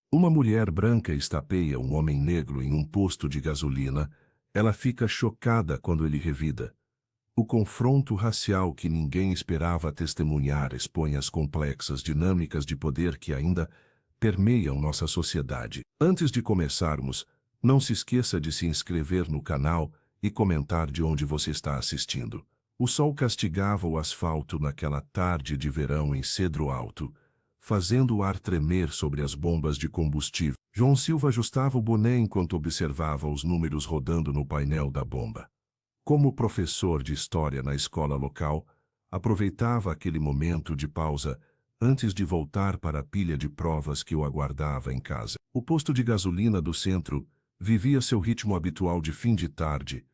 Uma mulher branca estapeia um homem negro em um posto de gasolina. Ela fica chocada quando ele revida. O confronto racial que ninguém esperava testemunhar expõe as complexas dinâmicas de poder que ainda permeiam nossa sociedade. Antes de começarmos, não se esqueça de se inscrever no canal e comentar de onde você está assistindo. O sol castigava o asfalto naquela tarde de verão em Cedro Alto, fazendo o ar tremer sobre as bombas de combustível. João Silva ajustava o boné enquanto observava os números rodando no painel da bomba. Como professor de história na escola local, aproveitava aquele momento de pausa antes de voltar para a pilha de provas que o aguardava em casa. O posto de gasolina do centro vivia seu ritmo habitual de fim de tarde.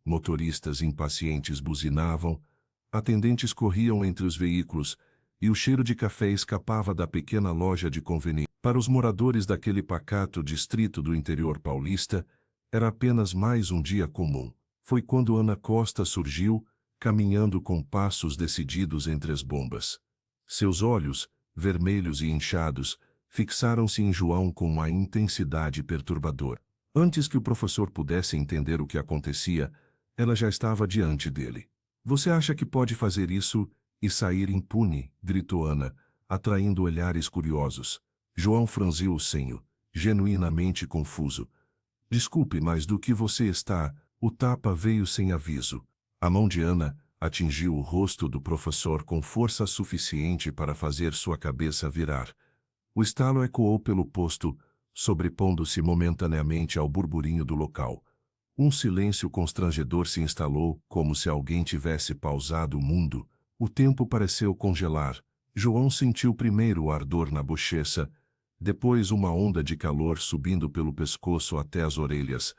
Motoristas impacientes buzinavam, atendentes corriam entre os veículos e o cheiro de café escapava da pequena loja de conveniência. Para os moradores daquele pacato distrito do interior paulista, era apenas mais um dia comum. Foi quando Ana Costa surgiu, caminhando com passos decididos entre as bombas. Seus olhos, vermelhos e inchados, fixaram-se em João com uma intensidade perturbadora. Antes que o professor pudesse entender o que acontecia, ela já estava diante dele. "Você acha que pode fazer isso e sair impune?" gritou Ana, atraindo olhares curiosos. João franziu o senho, genuinamente confuso. "Desculpe, mas do que você está..." O tapa veio sem aviso. A mão de Ana atingiu o rosto do professor com força suficiente para fazer sua cabeça virar. O estalo ecoou pelo posto, sobrepondo-se momentaneamente ao burburinho do local. Um silêncio constrangedor se instalou, como se alguém tivesse pausado o mundo. O tempo pareceu congelar. João sentiu primeiro o ardor na bochecha, depois uma onda de calor subindo pelo pescoço até as orelhas.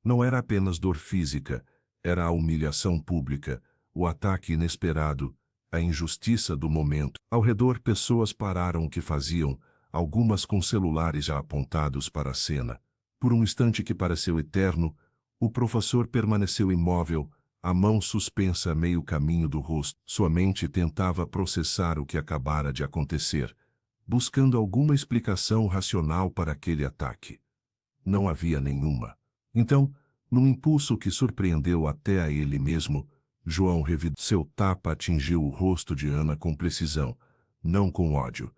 Não era apenas dor física, era a humilhação pública, o ataque inesperado, a injustiça do momento. Ao redor, pessoas pararam o que faziam, algumas com celulares já apontados para a cena. Por um instante que pareceu eterno, o professor permaneceu imóvel, a mão suspensa a meio caminho do rosto. Sua mente tentava processar o que acabara de acontecer, buscando alguma explicação racional para aquele ataque. Não havia nenhuma. Então, num impulso que surpreendeu até a ele mesmo, João revidou. Seu tapa atingiu o rosto de Ana com precisão, não com ódio,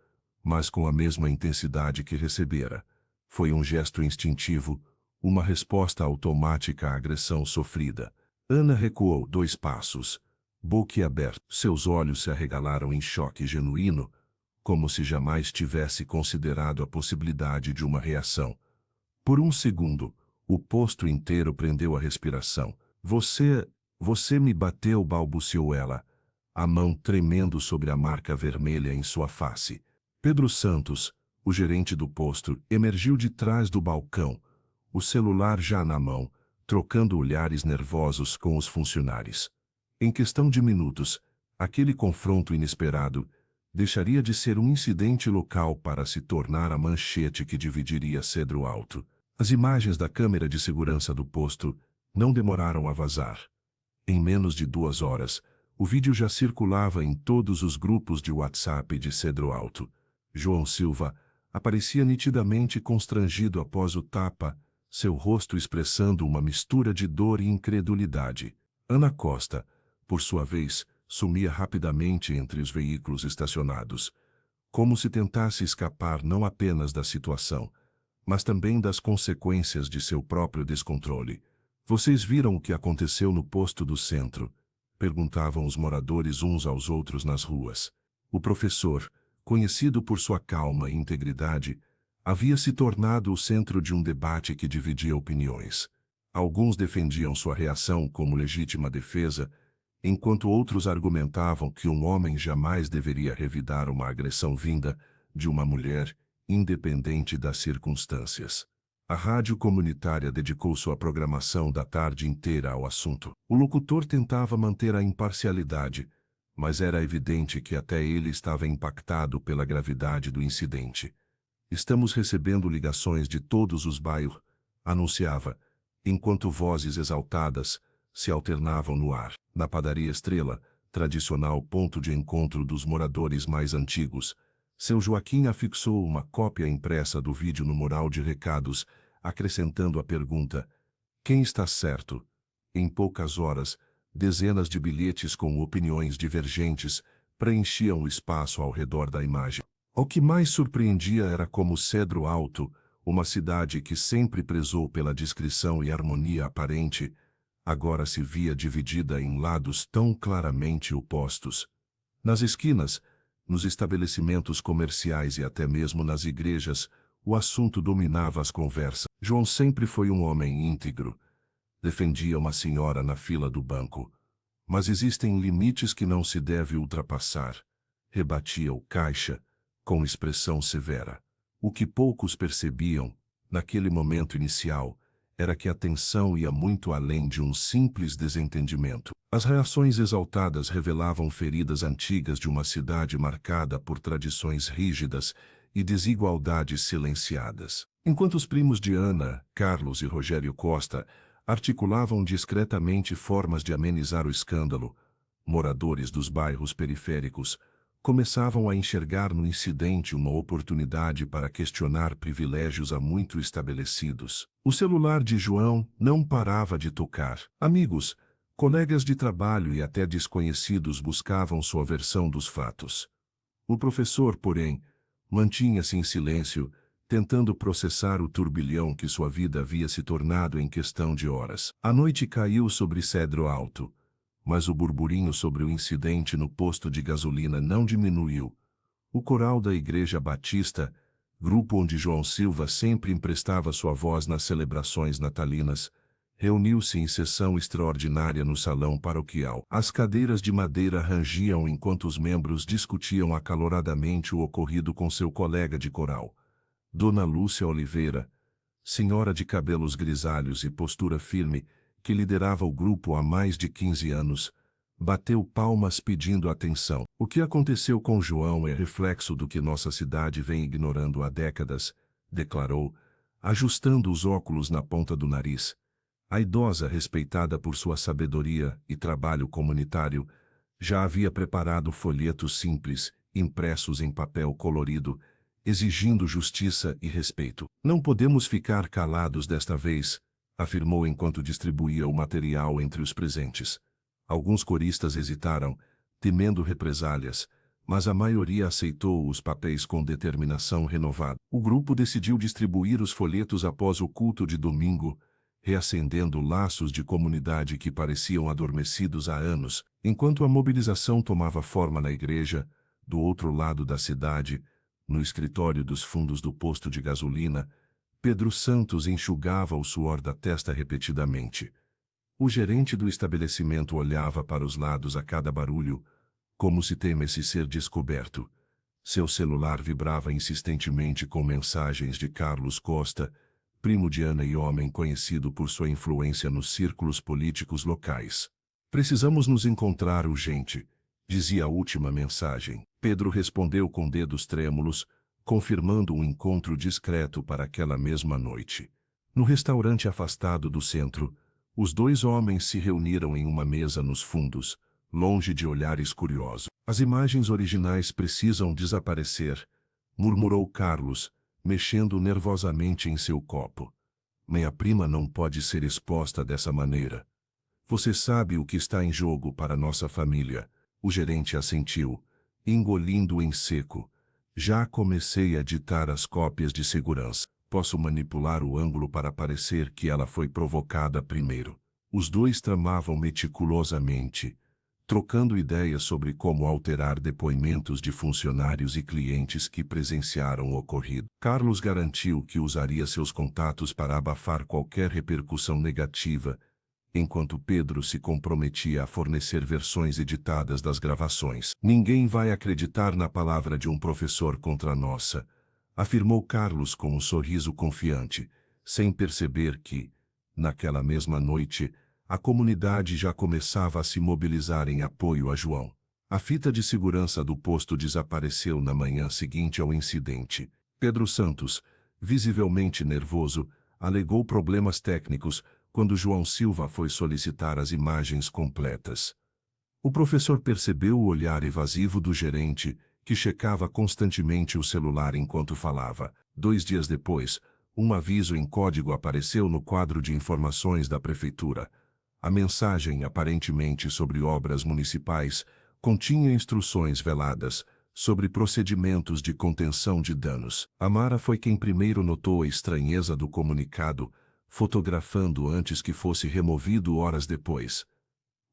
mas com a mesma intensidade que recebera. Foi um gesto instintivo, uma resposta automática à agressão sofrida. Ana recuou 2 passos, boquiaberta. Seus olhos se arregalaram em choque genuíno, como se jamais tivesse considerado a possibilidade de uma reação. Por um segundo, o posto inteiro prendeu a respiração. Você me bateu", balbuciou ela, a mão tremendo sobre a marca vermelha em sua face. Pedro Santos, o gerente do posto, emergiu de trás do balcão, o celular já na mão, trocando olhares nervosos com os funcionários. Em questão de minutos, aquele confronto inesperado deixaria de ser um incidente local para se tornar a manchete que dividiria Cedro Alto. As imagens da câmera de segurança do posto não demoraram a vazar. Em menos de 2 horas, o vídeo já circulava em todos os grupos de WhatsApp de Cedro Alto. João Silva aparecia nitidamente constrangido após o tapa, seu rosto expressando uma mistura de dor e incredulidade. Ana Costa, por sua vez, sumia rapidamente entre os veículos estacionados, como se tentasse escapar não apenas da situação, mas também das consequências de seu próprio descontrole. "Vocês viram o que aconteceu no posto do centro?" perguntavam os moradores uns aos outros nas ruas. O professor, conhecido por sua calma e integridade, havia se tornado o centro de um debate que dividia opiniões. Alguns defendiam sua reação como legítima defesa, enquanto outros argumentavam que um homem jamais deveria revidar uma agressão vinda de uma mulher, independente das circunstâncias. A rádio comunitária dedicou sua programação da tarde inteira ao assunto. O locutor tentava manter a imparcialidade, mas era evidente que até ele estava impactado pela gravidade do incidente. "Estamos recebendo ligações de todos os bairros", anunciava, enquanto vozes exaltadas se alternavam no ar. Na padaria Estrela, tradicional ponto de encontro dos moradores mais antigos, Seu Joaquim afixou uma cópia impressa do vídeo no mural de recados, acrescentando a pergunta: quem está certo? Em poucas horas, dezenas de bilhetes com opiniões divergentes preenchiam o espaço ao redor da imagem. O que mais surpreendia era como Cedro Alto, uma cidade que sempre prezou pela discrição e harmonia aparente, agora se via dividida em lados tão claramente opostos. Nas esquinas, nos estabelecimentos comerciais e até mesmo nas igrejas, o assunto dominava as conversas. João sempre foi um homem íntegro. Defendia uma senhora na fila do banco. Mas existem limites que não se deve ultrapassar. Rebatia o caixa, com expressão severa. O que poucos percebiam, naquele momento inicial, era que a tensão ia muito além de um simples desentendimento. As reações exaltadas revelavam feridas antigas de uma cidade marcada por tradições rígidas e desigualdades silenciadas. Enquanto os primos de Ana, Carlos e Rogério Costa articulavam discretamente formas de amenizar o escândalo, moradores dos bairros periféricos começavam a enxergar no incidente uma oportunidade para questionar privilégios há muito estabelecidos. O celular de João não parava de tocar. Amigos, colegas de trabalho e até desconhecidos buscavam sua versão dos fatos. O professor, porém, mantinha-se em silêncio, tentando processar o turbilhão que sua vida havia se tornado em questão de horas. A noite caiu sobre Cedro Alto, mas o burburinho sobre o incidente no posto de gasolina não diminuiu. O coral da Igreja Batista, grupo onde João Silva sempre emprestava sua voz nas celebrações natalinas, reuniu-se em sessão extraordinária no salão paroquial. As cadeiras de madeira rangiam enquanto os membros discutiam acaloradamente o ocorrido com seu colega de coral, Dona Lúcia Oliveira, senhora de cabelos grisalhos e postura firme, que liderava o grupo há mais de 15 anos, bateu palmas pedindo atenção. O que aconteceu com João é reflexo do que nossa cidade vem ignorando há décadas, declarou, ajustando os óculos na ponta do nariz. A idosa, respeitada por sua sabedoria e trabalho comunitário, já havia preparado folhetos simples, impressos em papel colorido, exigindo justiça e respeito. Não podemos ficar calados desta vez, afirmou enquanto distribuía o material entre os presentes. Alguns coristas hesitaram, temendo represálias, mas a maioria aceitou os papéis com determinação renovada. O grupo decidiu distribuir os folhetos após o culto de domingo, reacendendo laços de comunidade que pareciam adormecidos há anos. Enquanto a mobilização tomava forma na igreja, do outro lado da cidade, no escritório dos fundos do posto de gasolina, Pedro Santos enxugava o suor da testa repetidamente. O gerente do estabelecimento olhava para os lados a cada barulho, como se temesse ser descoberto. Seu celular vibrava insistentemente com mensagens de Carlos Costa, primo de Ana e homem conhecido por sua influência nos círculos políticos locais. Precisamos nos encontrar urgente, dizia a última mensagem. Pedro respondeu com dedos trêmulos, confirmando um encontro discreto para aquela mesma noite. No restaurante afastado do centro, os dois homens se reuniram em uma mesa nos fundos, longe de olhares curiosos. As imagens originais precisam desaparecer, murmurou Carlos, mexendo nervosamente em seu copo. Minha prima não pode ser exposta dessa maneira. Você sabe o que está em jogo para nossa família. O gerente assentiu, engolindo em seco. Já comecei a ditar as cópias de segurança. Posso manipular o ângulo para parecer que ela foi provocada primeiro. Os dois tramavam meticulosamente, trocando ideias sobre como alterar depoimentos de funcionários e clientes que presenciaram o ocorrido. Carlos garantiu que usaria seus contatos para abafar qualquer repercussão negativa, enquanto Pedro se comprometia a fornecer versões editadas das gravações. Ninguém vai acreditar na palavra de um professor contra a nossa, afirmou Carlos com um sorriso confiante, sem perceber que, naquela mesma noite, a comunidade já começava a se mobilizar em apoio a João. A fita de segurança do posto desapareceu na manhã seguinte ao incidente. Pedro Santos, visivelmente nervoso, alegou problemas técnicos quando João Silva foi solicitar as imagens completas. O professor percebeu o olhar evasivo do gerente que checava constantemente o celular enquanto falava. 2 dias depois, um aviso em código apareceu no quadro de informações da prefeitura. A mensagem, aparentemente sobre obras municipais, continha instruções veladas sobre procedimentos de contenção de danos. Amara foi quem primeiro notou a estranheza do comunicado, fotografando antes que fosse removido horas depois.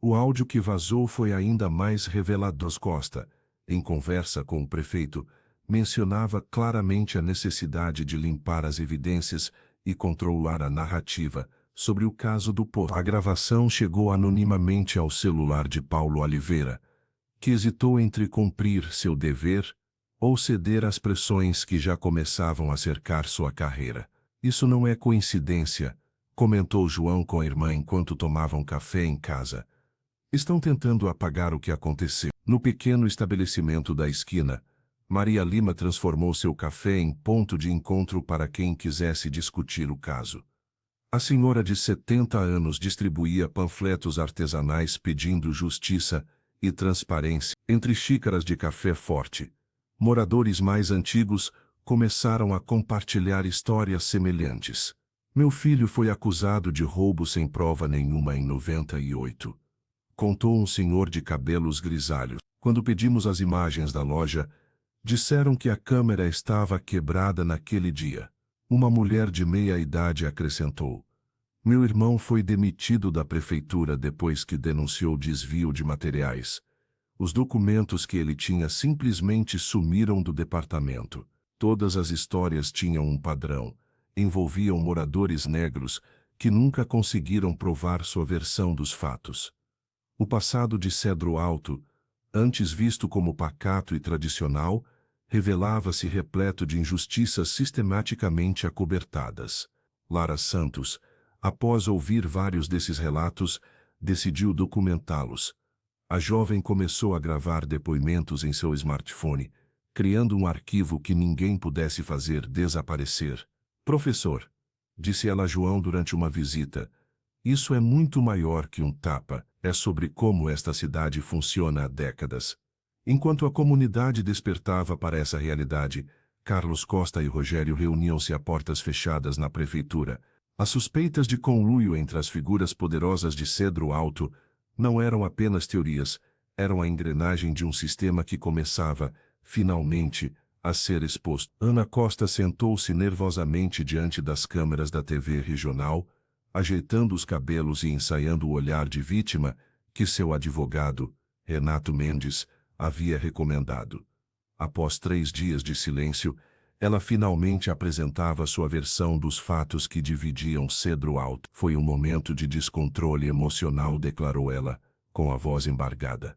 O áudio que vazou foi ainda mais revelador. Costa, em conversa com o prefeito, mencionava claramente a necessidade de limpar as evidências e controlar a narrativa sobre o caso do posto. A gravação chegou anonimamente ao celular de Paulo Oliveira, que hesitou entre cumprir seu dever ou ceder às pressões que já começavam a cercar sua carreira. Isso não é coincidência, comentou João com a irmã enquanto tomavam café em casa. Estão tentando apagar o que aconteceu. No pequeno estabelecimento da esquina, Maria Lima transformou seu café em ponto de encontro para quem quisesse discutir o caso. A senhora de 70 anos distribuía panfletos artesanais pedindo justiça e transparência. Entre xícaras de café forte, moradores mais antigos começaram a compartilhar histórias semelhantes. Meu filho foi acusado de roubo sem prova nenhuma em 98. Contou um senhor de cabelos grisalhos. Quando pedimos as imagens da loja, disseram que a câmera estava quebrada naquele dia. Uma mulher de meia idade acrescentou: meu irmão foi demitido da prefeitura depois que denunciou desvio de materiais. Os documentos que ele tinha simplesmente sumiram do departamento. Todas as histórias tinham um padrão. Envolviam moradores negros que nunca conseguiram provar sua versão dos fatos. O passado de Cedro Alto, antes visto como pacato e tradicional, revelava-se repleto de injustiças sistematicamente acobertadas. Lara Santos, após ouvir vários desses relatos, decidiu documentá-los. A jovem começou a gravar depoimentos em seu smartphone, criando um arquivo que ninguém pudesse fazer desaparecer. Professor, disse ela a João durante uma visita, isso é muito maior que um tapa, é sobre como esta cidade funciona há décadas. Enquanto a comunidade despertava para essa realidade, Carlos Costa e Rogério reuniam-se a portas fechadas na prefeitura. As suspeitas de conluio entre as figuras poderosas de Cedro Alto não eram apenas teorias, eram a engrenagem de um sistema que começava, finalmente, a ser exposto. Ana Costa sentou-se nervosamente diante das câmeras da TV regional, ajeitando os cabelos e ensaiando o olhar de vítima que seu advogado, Renato Mendes, havia recomendado. Após 3 dias de silêncio, ela finalmente apresentava sua versão dos fatos que dividiam Cedro Alto. Foi um momento de descontrole emocional, declarou ela, com a voz embargada.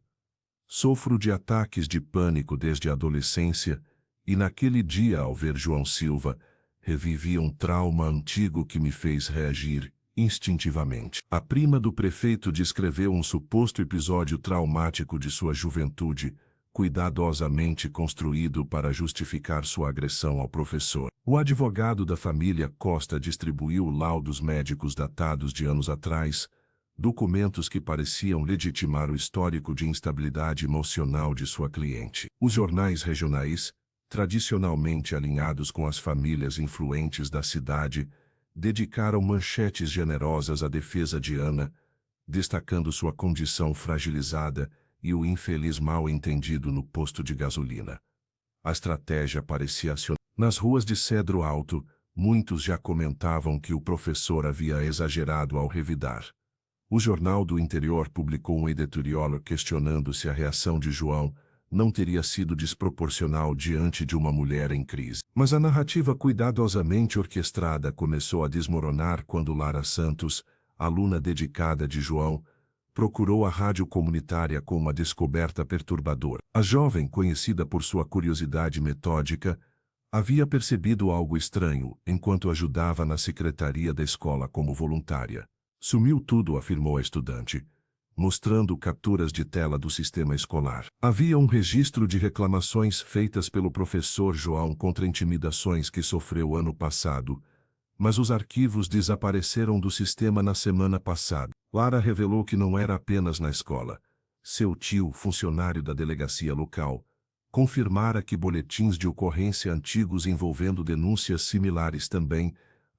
Sofro de ataques de pânico desde a adolescência, e naquele dia, ao ver João Silva, revivi um trauma antigo que me fez reagir instintivamente. A prima do prefeito descreveu um suposto episódio traumático de sua juventude, cuidadosamente construído para justificar sua agressão ao professor. O advogado da família Costa distribuiu laudos médicos datados de anos atrás, documentos que pareciam legitimar o histórico de instabilidade emocional de sua cliente. Os jornais regionais, tradicionalmente alinhados com as famílias influentes da cidade, dedicaram manchetes generosas à defesa de Ana, destacando sua condição fragilizada e o infeliz mal-entendido no posto de gasolina. A estratégia parecia acionar. Nas ruas de Cedro Alto, muitos já comentavam que o professor havia exagerado ao revidar. O Jornal do Interior publicou um editorial questionando se a reação de João não teria sido desproporcional diante de uma mulher em crise. Mas a narrativa cuidadosamente orquestrada começou a desmoronar quando Lara Santos, aluna dedicada de João, procurou a rádio comunitária com uma descoberta perturbadora. A jovem, conhecida por sua curiosidade metódica, havia percebido algo estranho enquanto ajudava na secretaria da escola como voluntária. Sumiu tudo, afirmou a estudante, mostrando capturas de tela do sistema escolar. Havia um registro de reclamações feitas pelo professor João contra intimidações que sofreu ano passado, mas os arquivos desapareceram do sistema na semana passada. Lara revelou que não era apenas na escola. Seu tio, funcionário da delegacia local, confirmara que boletins de ocorrência antigos envolvendo denúncias similares também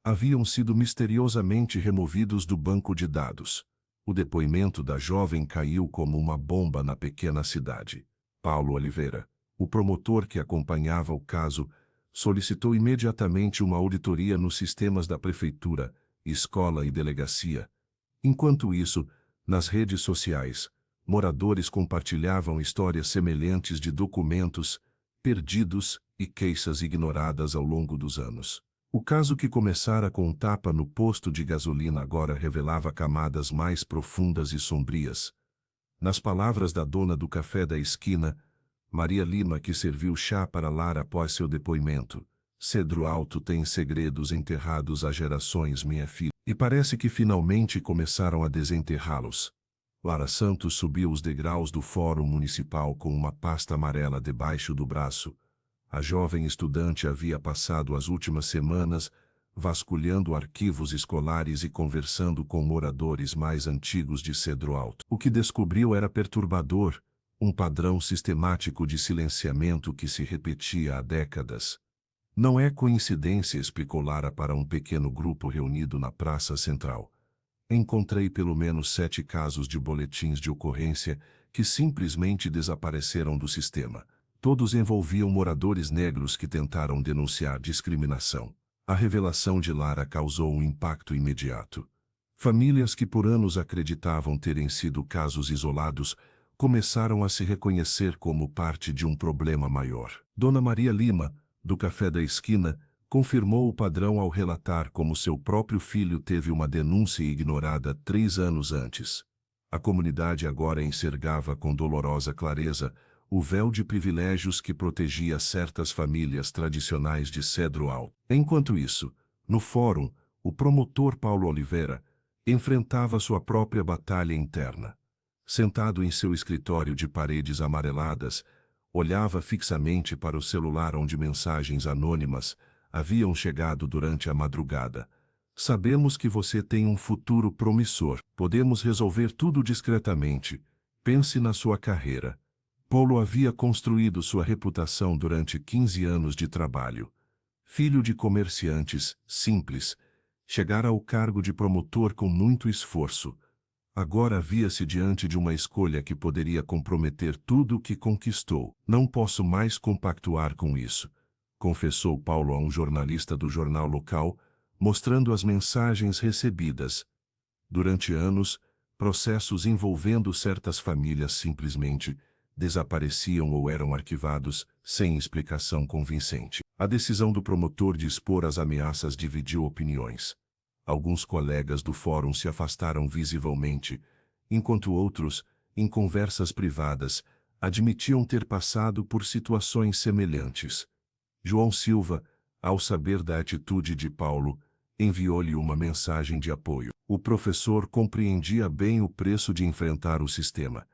haviam sido misteriosamente removidos do banco de dados. O depoimento da jovem caiu como uma bomba na pequena cidade. Paulo Oliveira, o promotor que acompanhava o caso, solicitou imediatamente uma auditoria nos sistemas da prefeitura, escola e delegacia. Enquanto isso, nas redes sociais, moradores compartilhavam histórias semelhantes de documentos perdidos e queixas ignoradas ao longo dos anos. O caso, que começara com um tapa no posto de gasolina, agora revelava camadas mais profundas e sombrias. Nas palavras da dona do café da esquina, Maria Lima, que serviu chá para Lara após seu depoimento: "Cedro Alto tem segredos enterrados há gerações, minha filha, e parece que finalmente começaram a desenterrá-los." Lara Santos subiu os degraus do Fórum Municipal com uma pasta amarela debaixo do braço. A jovem estudante havia passado as últimas semanas vasculhando arquivos escolares e conversando com moradores mais antigos de Cedro Alto. O que descobriu era perturbador: um padrão sistemático de silenciamento que se repetia há décadas. "Não é coincidência", explicou Lara para um pequeno grupo reunido na Praça Central. "Encontrei pelo menos 7 casos de boletins de ocorrência que simplesmente desapareceram do sistema. Todos envolviam moradores negros que tentaram denunciar discriminação." A revelação de Lara causou um impacto imediato. Famílias que por anos acreditavam terem sido casos isolados começaram a se reconhecer como parte de um problema maior. Dona Maria Lima, do Café da Esquina, confirmou o padrão ao relatar como seu próprio filho teve uma denúncia ignorada 3 anos antes. A comunidade agora enxergava com dolorosa clareza o véu de privilégios que protegia certas famílias tradicionais de Cedro Alto. Enquanto isso, no fórum, o promotor Paulo Oliveira enfrentava sua própria batalha interna. Sentado em seu escritório de paredes amareladas, olhava fixamente para o celular onde mensagens anônimas haviam chegado durante a madrugada. "Sabemos que você tem um futuro promissor. Podemos resolver tudo discretamente. Pense na sua carreira." Paulo havia construído sua reputação durante 15 anos de trabalho. Filho de comerciantes simples, chegara ao cargo de promotor com muito esforço. Agora via-se diante de uma escolha que poderia comprometer tudo o que conquistou. "Não posso mais compactuar com isso", confessou Paulo a um jornalista do jornal local, mostrando as mensagens recebidas. Durante anos, processos envolvendo certas famílias simplesmente desapareciam ou eram arquivados, sem explicação convincente. A decisão do promotor de expor as ameaças dividiu opiniões. Alguns colegas do fórum se afastaram visivelmente, enquanto outros, em conversas privadas, admitiam ter passado por situações semelhantes. João Silva, ao saber da atitude de Paulo, enviou-lhe uma mensagem de apoio. O professor compreendia bem o preço de enfrentar o sistema.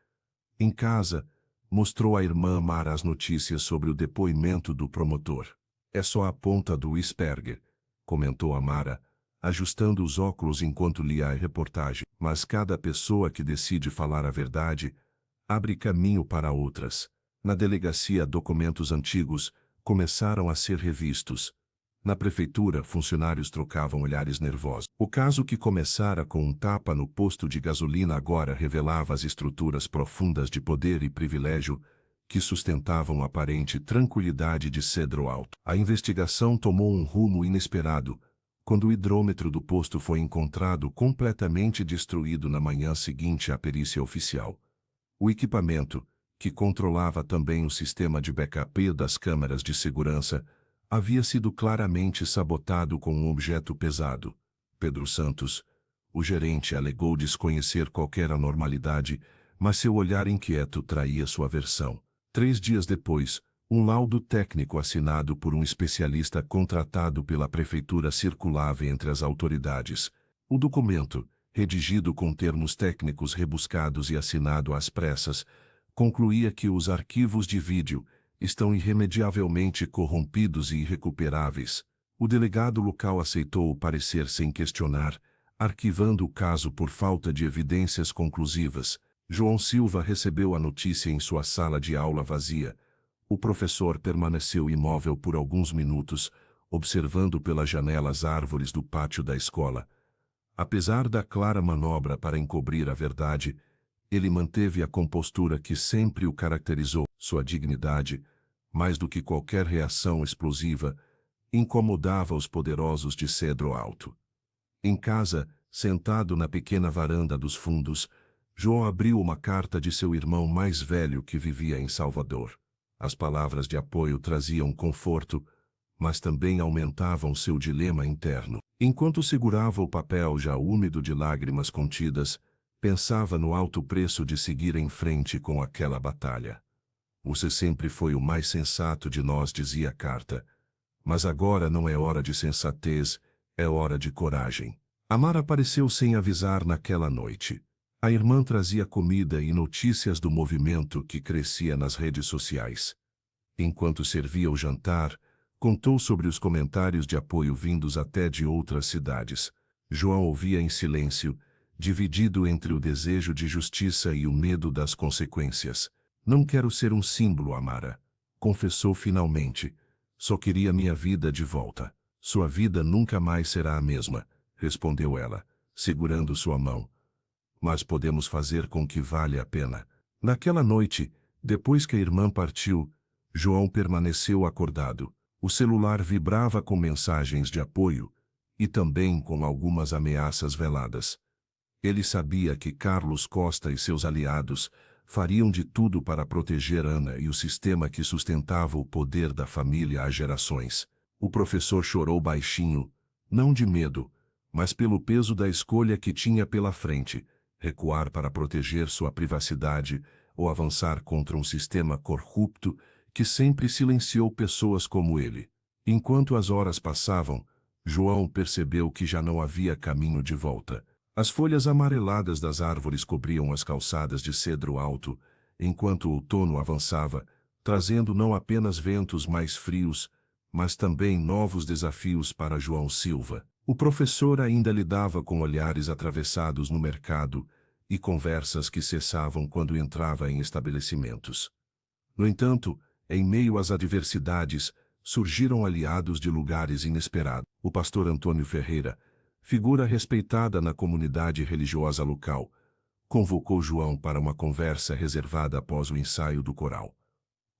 Em casa, mostrou à irmã Mara as notícias sobre o depoimento do promotor. "É só a ponta do iceberg", comentou a Mara, ajustando os óculos enquanto lia a reportagem. "Mas cada pessoa que decide falar a verdade abre caminho para outras." Na delegacia, documentos antigos começaram a ser revistos. Na prefeitura, funcionários trocavam olhares nervosos. O caso, que começara com um tapa no posto de gasolina, agora revelava as estruturas profundas de poder e privilégio que sustentavam a aparente tranquilidade de Cedro Alto. A investigação tomou um rumo inesperado quando o hidrômetro do posto foi encontrado completamente destruído na manhã seguinte à perícia oficial. O equipamento, que controlava também o sistema de backup das câmeras de segurança, havia sido claramente sabotado com um objeto pesado. Pedro Santos, o gerente, alegou desconhecer qualquer anormalidade, mas seu olhar inquieto traía sua versão. 3 dias depois, um laudo técnico assinado por um especialista contratado pela prefeitura circulava entre as autoridades. O documento, redigido com termos técnicos rebuscados e assinado às pressas, concluía que os arquivos de vídeo estão irremediavelmente corrompidos e irrecuperáveis. O delegado local aceitou o parecer sem questionar, arquivando o caso por falta de evidências conclusivas. João Silva recebeu a notícia em sua sala de aula vazia. O professor permaneceu imóvel por alguns minutos, observando pela janela as árvores do pátio da escola. Apesar da clara manobra para encobrir a verdade, ele manteve a compostura que sempre o caracterizou. Sua dignidade, mais do que qualquer reação explosiva, incomodava os poderosos de cedro alto. Em casa, sentado na pequena varanda dos fundos, João abriu uma carta de seu irmão mais velho que vivia em Salvador. As palavras de apoio traziam conforto, mas também aumentavam seu dilema interno. Enquanto segurava o papel já úmido de lágrimas contidas, pensava no alto preço de seguir em frente com aquela batalha. Você sempre foi o mais sensato de nós, dizia a carta. Mas agora não é hora de sensatez, é hora de coragem. Amar apareceu sem avisar naquela noite. A irmã trazia comida e notícias do movimento que crescia nas redes sociais. Enquanto servia o jantar, contou sobre os comentários de apoio vindos até de outras cidades. João ouvia em silêncio, dividido entre o desejo de justiça e o medo das consequências. Não quero ser um símbolo, Amara, confessou finalmente. Só queria minha vida de volta. Sua vida nunca mais será a mesma, respondeu ela, segurando sua mão. Mas podemos fazer com que valha a pena. Naquela noite, depois que a irmã partiu, João permaneceu acordado. O celular vibrava com mensagens de apoio e também com algumas ameaças veladas. Ele sabia que Carlos Costa e seus aliados fariam de tudo para proteger Ana e o sistema que sustentava o poder da família há gerações. O professor chorou baixinho, não de medo, mas pelo peso da escolha que tinha pela frente, recuar para proteger sua privacidade ou avançar contra um sistema corrupto que sempre silenciou pessoas como ele. Enquanto as horas passavam, João percebeu que já não havia caminho de volta. As folhas amareladas das árvores cobriam as calçadas de cedro alto, enquanto o outono avançava, trazendo não apenas ventos mais frios, mas também novos desafios para João Silva. O professor ainda lidava com olhares atravessados no mercado e conversas que cessavam quando entrava em estabelecimentos. No entanto, em meio às adversidades, surgiram aliados de lugares inesperados. O pastor Antônio Ferreira, figura respeitada na comunidade religiosa local, convocou João para uma conversa reservada após o ensaio do coral.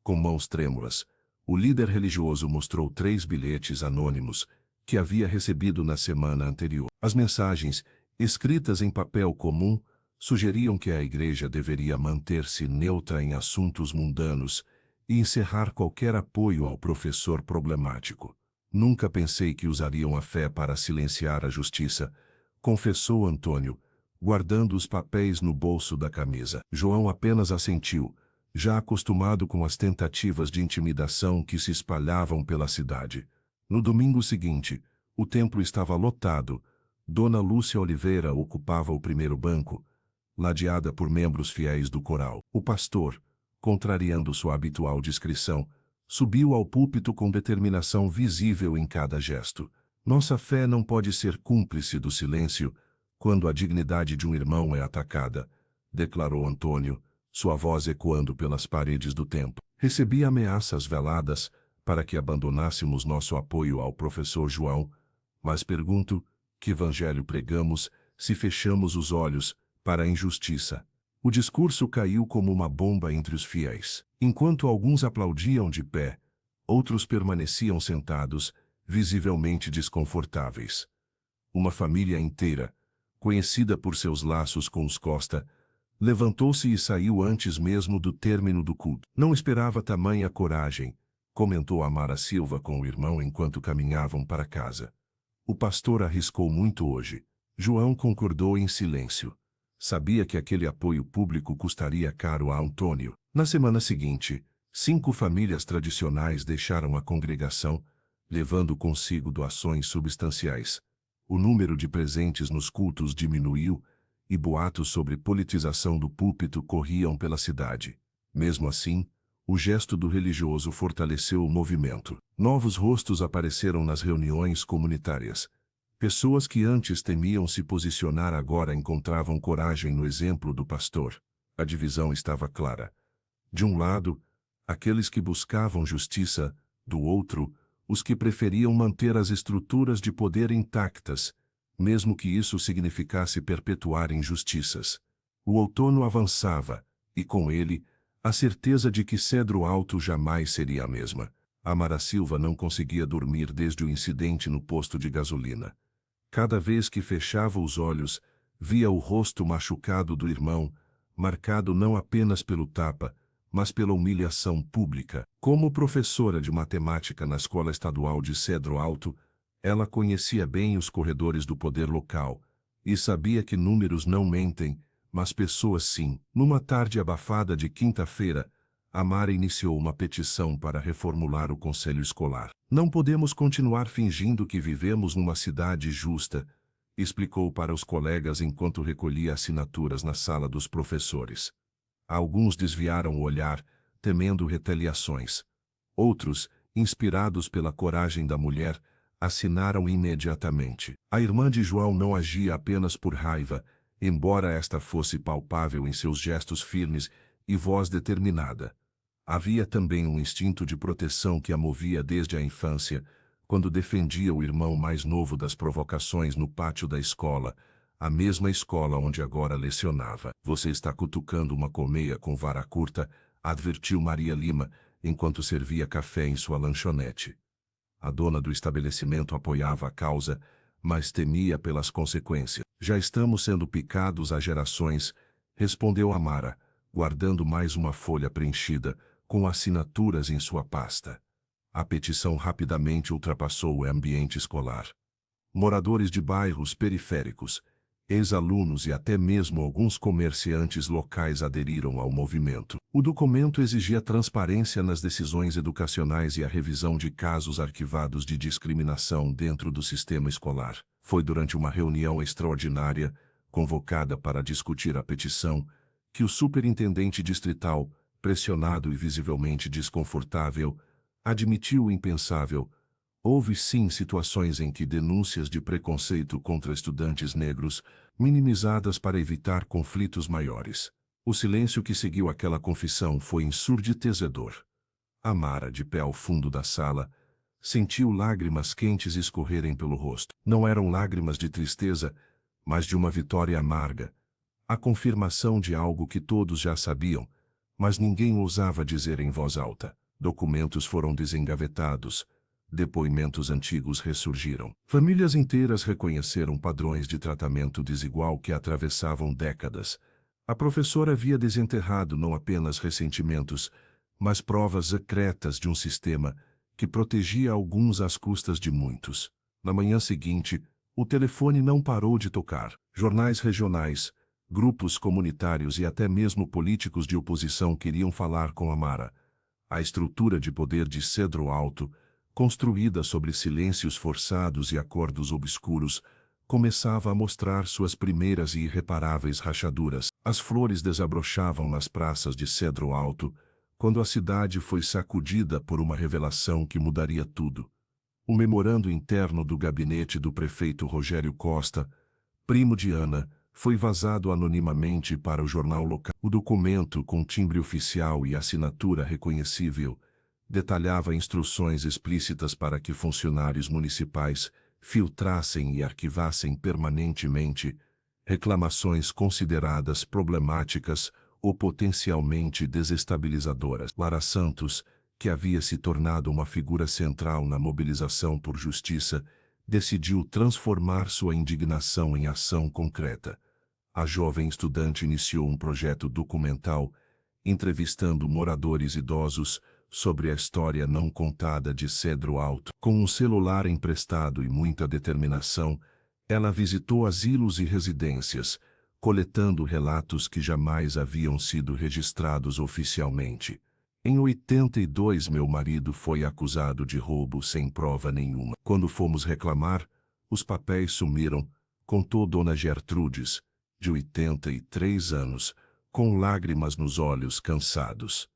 Com mãos trêmulas, o líder religioso mostrou 3 bilhetes anônimos que havia recebido na semana anterior. As mensagens, escritas em papel comum, sugeriam que a igreja deveria manter-se neutra em assuntos mundanos e encerrar qualquer apoio ao professor problemático. Nunca pensei que usariam a fé para silenciar a justiça, confessou Antônio, guardando os papéis no bolso da camisa. João apenas assentiu, já acostumado com as tentativas de intimidação que se espalhavam pela cidade. No domingo seguinte, o templo estava lotado. Dona Lúcia Oliveira ocupava o primeiro banco, ladeada por membros fiéis do coral. O pastor, contrariando sua habitual discrição, subiu ao púlpito com determinação visível em cada gesto. Nossa fé não pode ser cúmplice do silêncio quando a dignidade de um irmão é atacada, declarou Antônio, sua voz ecoando pelas paredes do templo. Recebi ameaças veladas para que abandonássemos nosso apoio ao professor João, mas pergunto, que evangelho pregamos se fechamos os olhos para a injustiça? O discurso caiu como uma bomba entre os fiéis. Enquanto alguns aplaudiam de pé, outros permaneciam sentados, visivelmente desconfortáveis. Uma família inteira, conhecida por seus laços com os Costa, levantou-se e saiu antes mesmo do término do culto. Não esperava tamanha coragem, comentou Amara Silva com o irmão enquanto caminhavam para casa. O pastor arriscou muito hoje. João concordou em silêncio. Sabia que aquele apoio público custaria caro a Antônio. Na semana seguinte, 5 famílias tradicionais deixaram a congregação, levando consigo doações substanciais. O número de presentes nos cultos diminuiu e boatos sobre politização do púlpito corriam pela cidade. Mesmo assim, o gesto do religioso fortaleceu o movimento. Novos rostos apareceram nas reuniões comunitárias. Pessoas que antes temiam se posicionar agora encontravam coragem no exemplo do pastor. A divisão estava clara. De um lado, aqueles que buscavam justiça; do outro, os que preferiam manter as estruturas de poder intactas, mesmo que isso significasse perpetuar injustiças. O outono avançava, e com ele, a certeza de que Cedro Alto jamais seria a mesma. Amara Silva não conseguia dormir desde o incidente no posto de gasolina. Cada vez que fechava os olhos, via o rosto machucado do irmão, marcado não apenas pelo tapa, mas pela humilhação pública. Como professora de matemática na escola estadual de Cedro Alto, ela conhecia bem os corredores do poder local, e sabia que números não mentem, mas pessoas sim. Numa tarde abafada de quinta-feira, Amara iniciou uma petição para reformular o conselho escolar. Não podemos continuar fingindo que vivemos numa cidade justa, explicou para os colegas enquanto recolhia assinaturas na sala dos professores. Alguns desviaram o olhar, temendo retaliações. Outros, inspirados pela coragem da mulher, assinaram imediatamente. A irmã de João não agia apenas por raiva, embora esta fosse palpável em seus gestos firmes e voz determinada. Havia também um instinto de proteção que a movia desde a infância, quando defendia o irmão mais novo das provocações no pátio da escola, a mesma escola onde agora lecionava. Você está cutucando uma colmeia com vara curta, advertiu Maria Lima, enquanto servia café em sua lanchonete. A dona do estabelecimento apoiava a causa, mas temia pelas consequências. Já estamos sendo picados há gerações, respondeu Amara, guardando mais uma folha preenchida, com assinaturas em sua pasta. A petição rapidamente ultrapassou o ambiente escolar. Moradores de bairros periféricos, ex-alunos e até mesmo alguns comerciantes locais aderiram ao movimento. O documento exigia transparência nas decisões educacionais e a revisão de casos arquivados de discriminação dentro do sistema escolar. Foi durante uma reunião extraordinária, convocada para discutir a petição, que o superintendente distrital, pressionado e visivelmente desconfortável, admitiu o impensável. Houve sim situações em que denúncias de preconceito contra estudantes negros, minimizadas para evitar conflitos maiores. O silêncio que seguiu aquela confissão foi ensurdecedor. Amara, de pé ao fundo da sala, sentiu lágrimas quentes escorrerem pelo rosto. Não eram lágrimas de tristeza, mas de uma vitória amarga. A confirmação de algo que todos já sabiam, mas ninguém ousava dizer em voz alta. Documentos foram desengavetados. Depoimentos antigos ressurgiram. Famílias inteiras reconheceram padrões de tratamento desigual que atravessavam décadas. A professora havia desenterrado não apenas ressentimentos, mas provas secretas de um sistema que protegia alguns às custas de muitos. Na manhã seguinte, o telefone não parou de tocar. Jornais regionais, grupos comunitários e até mesmo políticos de oposição queriam falar com Amara. A estrutura de poder de Cedro Alto, construída sobre silêncios forçados e acordos obscuros, começava a mostrar suas primeiras e irreparáveis rachaduras. As flores desabrochavam nas praças de Cedro Alto, quando a cidade foi sacudida por uma revelação que mudaria tudo. O memorando interno do gabinete do prefeito Rogério Costa, primo de Ana, foi vazado anonimamente para o jornal local. O documento, com timbre oficial e assinatura reconhecível, detalhava instruções explícitas para que funcionários municipais filtrassem e arquivassem permanentemente reclamações consideradas problemáticas ou potencialmente desestabilizadoras. Lara Santos, que havia se tornado uma figura central na mobilização por justiça, decidiu transformar sua indignação em ação concreta. A jovem estudante iniciou um projeto documental, entrevistando moradores idosos sobre a história não contada de Cedro Alto. Com um celular emprestado e muita determinação, ela visitou asilos e residências, coletando relatos que jamais haviam sido registrados oficialmente. Em 82, meu marido foi acusado de roubo sem prova nenhuma. Quando fomos reclamar, os papéis sumiram, contou Dona Gertrudes, de 83 anos, com lágrimas nos olhos cansados.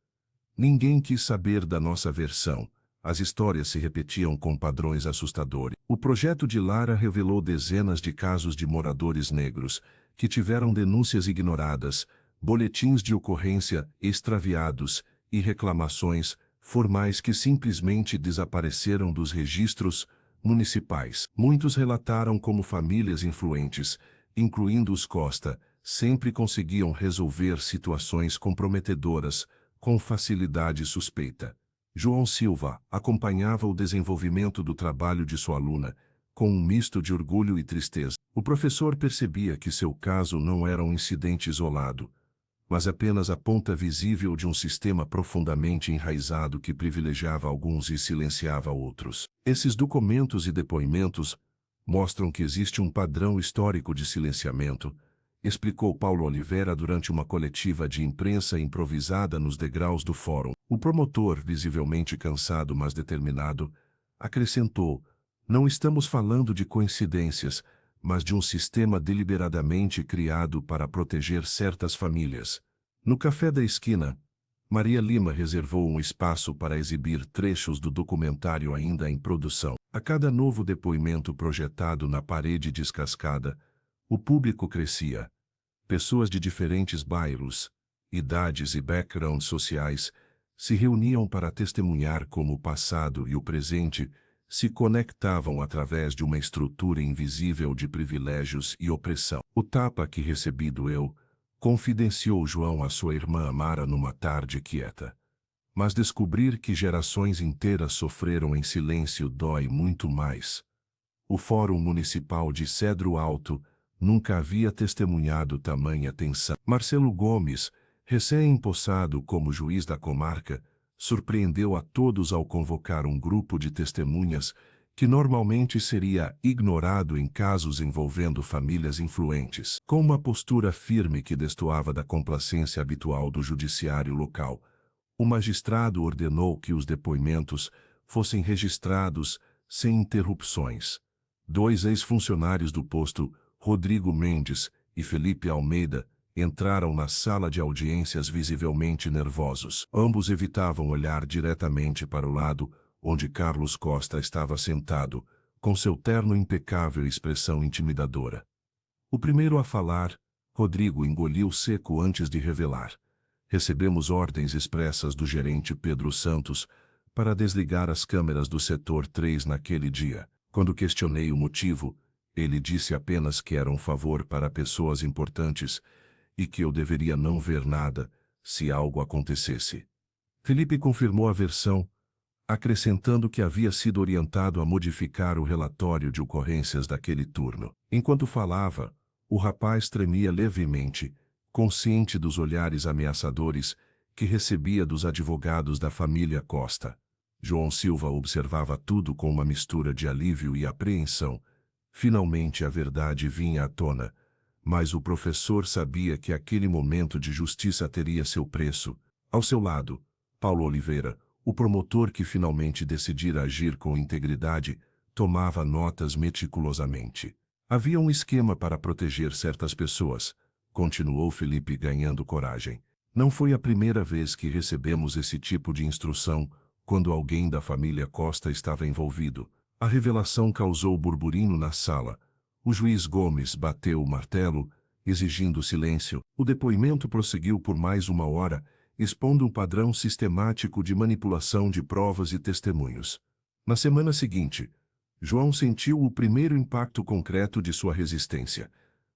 Ninguém quis saber da nossa versão. As histórias se repetiam com padrões assustadores. O projeto de Lara revelou dezenas de casos de moradores negros que tiveram denúncias ignoradas, boletins de ocorrência extraviados e reclamações formais que simplesmente desapareceram dos registros municipais. Muitos relataram como famílias influentes, incluindo os Costa, sempre conseguiam resolver situações comprometedoras com facilidade suspeita. João Silva acompanhava o desenvolvimento do trabalho de sua aluna, com um misto de orgulho e tristeza. O professor percebia que seu caso não era um incidente isolado, mas apenas a ponta visível de um sistema profundamente enraizado que privilegiava alguns e silenciava outros. Esses documentos e depoimentos mostram que existe um padrão histórico de silenciamento, explicou Paulo Oliveira durante uma coletiva de imprensa improvisada nos degraus do fórum. O promotor, visivelmente cansado mas determinado, acrescentou: não estamos falando de coincidências, mas de um sistema deliberadamente criado para proteger certas famílias. No café da esquina, Maria Lima reservou um espaço para exibir trechos do documentário ainda em produção. A cada novo depoimento projetado na parede descascada, o público crescia. Pessoas de diferentes bairros, idades e backgrounds sociais se reuniam para testemunhar como o passado e o presente se conectavam através de uma estrutura invisível de privilégios e opressão. O tapa que recebi doeu, confidenciou João à sua irmã Amara numa tarde quieta. Mas descobrir que gerações inteiras sofreram em silêncio dói muito mais. O Fórum Municipal de Cedro Alto nunca havia testemunhado tamanha tensão. Marcelo Gomes, recém-empossado como juiz da comarca, surpreendeu a todos ao convocar um grupo de testemunhas que normalmente seria ignorado em casos envolvendo famílias influentes. Com uma postura firme que destoava da complacência habitual do judiciário local, o magistrado ordenou que os depoimentos fossem registrados sem interrupções. 2 ex-funcionários do posto, Rodrigo Mendes e Felipe Almeida, entraram na sala de audiências visivelmente nervosos. Ambos evitavam olhar diretamente para o lado onde Carlos Costa estava sentado, com seu terno impecável e expressão intimidadora. O primeiro a falar, Rodrigo engoliu seco antes de revelar: recebemos ordens expressas do gerente Pedro Santos para desligar as câmeras do setor 3 naquele dia. Quando questionei o motivo, ele disse apenas que era um favor para pessoas importantes e que eu deveria não ver nada se algo acontecesse. Felipe confirmou a versão, acrescentando que havia sido orientado a modificar o relatório de ocorrências daquele turno. Enquanto falava, o rapaz tremia levemente, consciente dos olhares ameaçadores que recebia dos advogados da família Costa. João Silva observava tudo com uma mistura de alívio e apreensão. Finalmente a verdade vinha à tona, mas o professor sabia que aquele momento de justiça teria seu preço. Ao seu lado, Paulo Oliveira, o promotor que finalmente decidira agir com integridade, tomava notas meticulosamente. Havia um esquema para proteger certas pessoas, continuou Felipe ganhando coragem. Não foi a primeira vez que recebemos esse tipo de instrução quando alguém da família Costa estava envolvido. A revelação causou burburinho na sala. O juiz Gomes bateu o martelo, exigindo silêncio. O depoimento prosseguiu por mais 1 hora, expondo um padrão sistemático de manipulação de provas e testemunhos. Na semana seguinte, João sentiu o primeiro impacto concreto de sua resistência.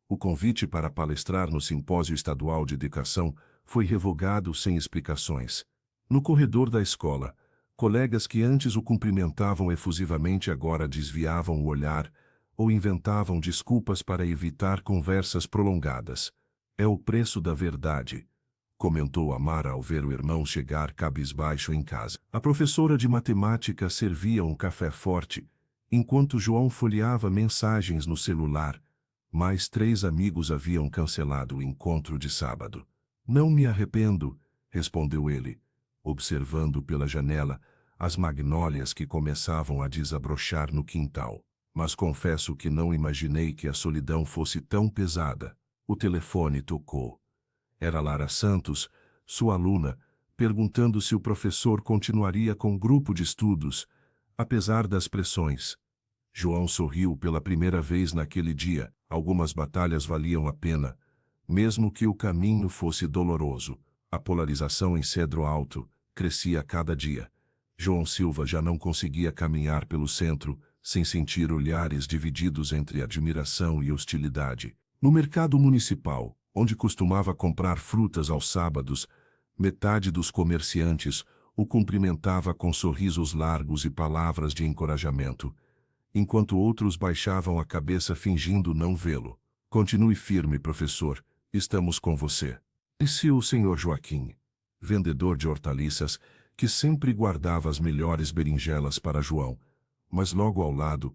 O convite para palestrar no Simpósio Estadual de Educação foi revogado sem explicações. No corredor da escola, colegas que antes o cumprimentavam efusivamente agora desviavam o olhar ou inventavam desculpas para evitar conversas prolongadas. É o preço da verdade, comentou Amara ao ver o irmão chegar cabisbaixo em casa. A professora de matemática servia um café forte, enquanto João folheava mensagens no celular. Mais 3 amigos haviam cancelado o encontro de sábado. Não me arrependo, respondeu ele, observando pela janela as magnólias que começavam a desabrochar no quintal. Mas confesso que não imaginei que a solidão fosse tão pesada. O telefone tocou. Era Lara Santos, sua aluna, perguntando se o professor continuaria com o grupo de estudos, apesar das pressões. João sorriu pela primeira vez naquele dia. Algumas batalhas valiam a pena, mesmo que o caminho fosse doloroso. A polarização em Cedro Alto crescia a cada dia. João Silva já não conseguia caminhar pelo centro, sem sentir olhares divididos entre admiração e hostilidade. No mercado municipal, onde costumava comprar frutas aos sábados, metade dos comerciantes o cumprimentava com sorrisos largos e palavras de encorajamento, enquanto outros baixavam a cabeça fingindo não vê-lo. Continue firme, professor, estamos com você. Disse o senhor Joaquim, vendedor de hortaliças, que sempre guardava as melhores berinjelas para João, mas logo ao lado,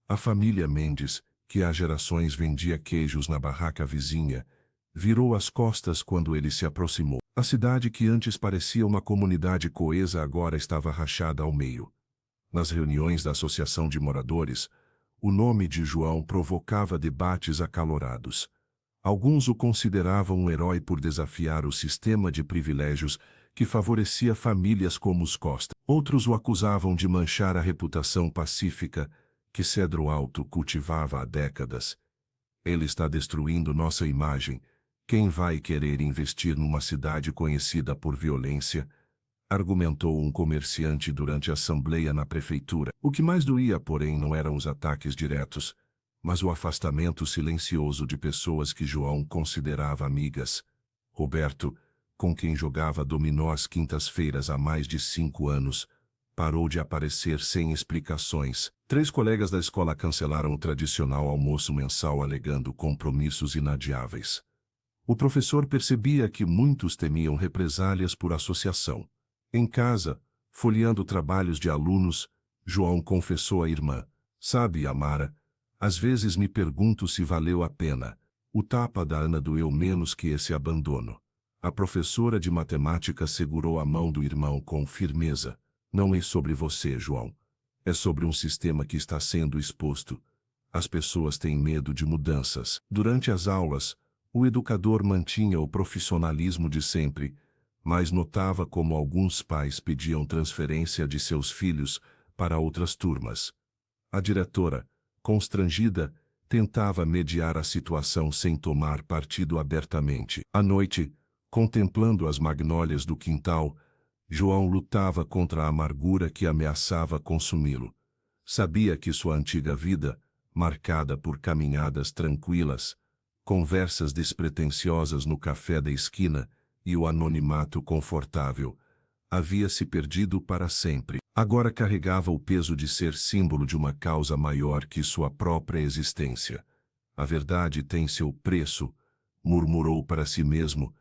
a família Mendes, que há gerações vendia queijos na barraca vizinha, virou as costas quando ele se aproximou. A cidade que antes parecia uma comunidade coesa agora estava rachada ao meio. Nas reuniões da Associação de Moradores, o nome de João provocava debates acalorados. Alguns o consideravam um herói por desafiar o sistema de privilégios que favorecia famílias como os Costa. Outros o acusavam de manchar a reputação pacífica que Cedro Alto cultivava há décadas. Ele está destruindo nossa imagem. Quem vai querer investir numa cidade conhecida por violência? Argumentou um comerciante durante a assembleia na prefeitura. O que mais doía, porém, não eram os ataques diretos, mas o afastamento silencioso de pessoas que João considerava amigas. Roberto, com quem jogava dominó às quintas-feiras há mais de 5 anos, parou de aparecer sem explicações. 3 colegas da escola cancelaram o tradicional almoço mensal alegando compromissos inadiáveis. O professor percebia que muitos temiam represálias por associação. Em casa, folheando trabalhos de alunos, João confessou à irmã: "Sabe, Amara, às vezes me pergunto se valeu a pena. O tapa da Ana doeu menos que esse abandono." A professora de matemática segurou a mão do irmão com firmeza. "Não é sobre você, João. É sobre um sistema que está sendo exposto. As pessoas têm medo de mudanças." Durante as aulas, o educador mantinha o profissionalismo de sempre, mas notava como alguns pais pediam transferência de seus filhos para outras turmas. A diretora, constrangida, tentava mediar a situação sem tomar partido abertamente. À noite, contemplando as magnólias do quintal, João lutava contra a amargura que ameaçava consumi-lo. Sabia que sua antiga vida, marcada por caminhadas tranquilas, conversas despretensiosas no café da esquina e o anonimato confortável, havia se perdido para sempre. Agora carregava o peso de ser símbolo de uma causa maior que sua própria existência. "A verdade tem seu preço", murmurou para si mesmo,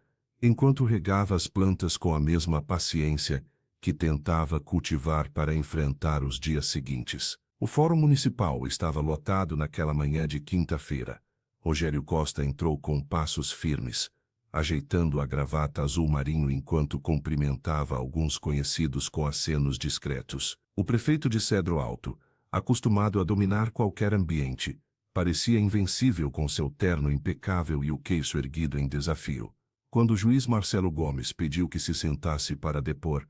enquanto regava as plantas com a mesma paciência que tentava cultivar para enfrentar os dias seguintes. O Fórum Municipal estava lotado naquela manhã de quinta-feira. Rogério Costa entrou com passos firmes, ajeitando a gravata azul marinho enquanto cumprimentava alguns conhecidos com acenos discretos. O prefeito de Cedro Alto, acostumado a dominar qualquer ambiente, parecia invencível com seu terno impecável e o queixo erguido em desafio. Quando o juiz Marcelo Gomes pediu que se sentasse para depor,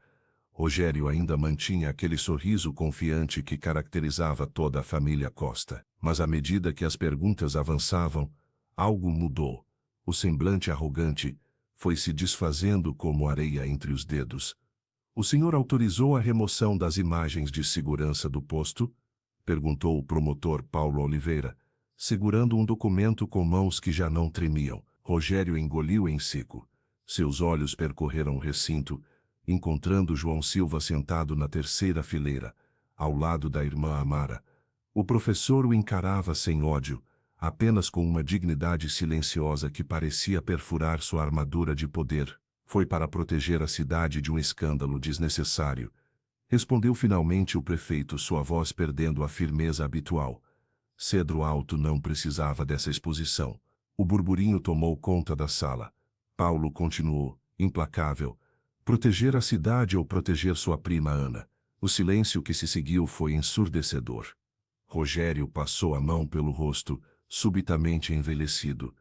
Rogério ainda mantinha aquele sorriso confiante que caracterizava toda a família Costa. Mas à medida que as perguntas avançavam, algo mudou. O semblante arrogante foi se desfazendo como areia entre os dedos. "O senhor autorizou a remoção das imagens de segurança do posto?" perguntou o promotor Paulo Oliveira, segurando um documento com mãos que já não tremiam. Rogério engoliu em seco. Seus olhos percorreram o recinto, encontrando João Silva sentado na terceira fileira, ao lado da irmã Amara. O professor o encarava sem ódio, apenas com uma dignidade silenciosa que parecia perfurar sua armadura de poder. "Foi para proteger a cidade de um escândalo desnecessário", respondeu finalmente o prefeito, sua voz perdendo a firmeza habitual. Cedro Alto não precisava dessa exposição. O burburinho tomou conta da sala. Paulo continuou, implacável: "Proteger a cidade ou proteger sua prima Ana?" O silêncio que se seguiu foi ensurdecedor. Rogério passou a mão pelo rosto, subitamente envelhecido.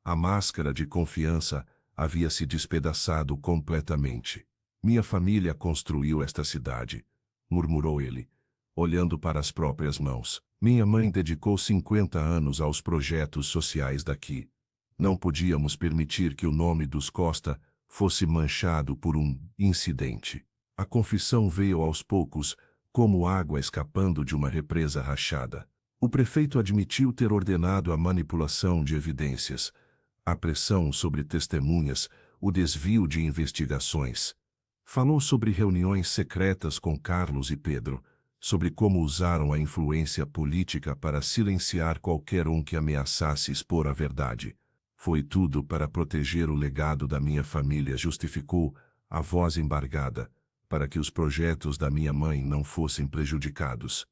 A máscara de confiança havia se despedaçado completamente. "Minha família construiu esta cidade", murmurou ele, olhando para as próprias mãos. "Minha mãe dedicou 50 anos aos projetos sociais daqui. Não podíamos permitir que o nome dos Costa fosse manchado por um incidente." A confissão veio aos poucos, como água escapando de uma represa rachada. O prefeito admitiu ter ordenado a manipulação de evidências, a pressão sobre testemunhas, o desvio de investigações. Falou sobre reuniões secretas com Carlos e Pedro, sobre como usaram a influência política para silenciar qualquer um que ameaçasse expor a verdade. Foi tudo para proteger o legado da minha família, justificou, a voz embargada, para que os projetos da minha mãe não fossem prejudicados.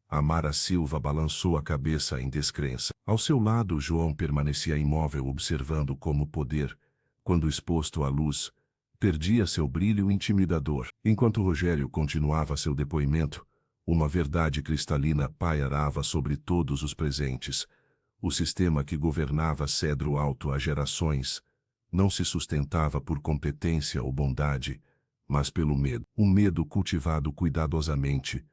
Amara Silva balançou a cabeça em descrença. Ao seu lado, João permanecia imóvel observando como o poder, quando exposto à luz, perdia seu brilho intimidador. Enquanto Rogério continuava seu depoimento, uma verdade cristalina pairava sobre todos os presentes. O sistema que governava Cedro Alto há gerações não se sustentava por competência ou bondade, mas pelo medo. Um medo cultivado cuidadosamente,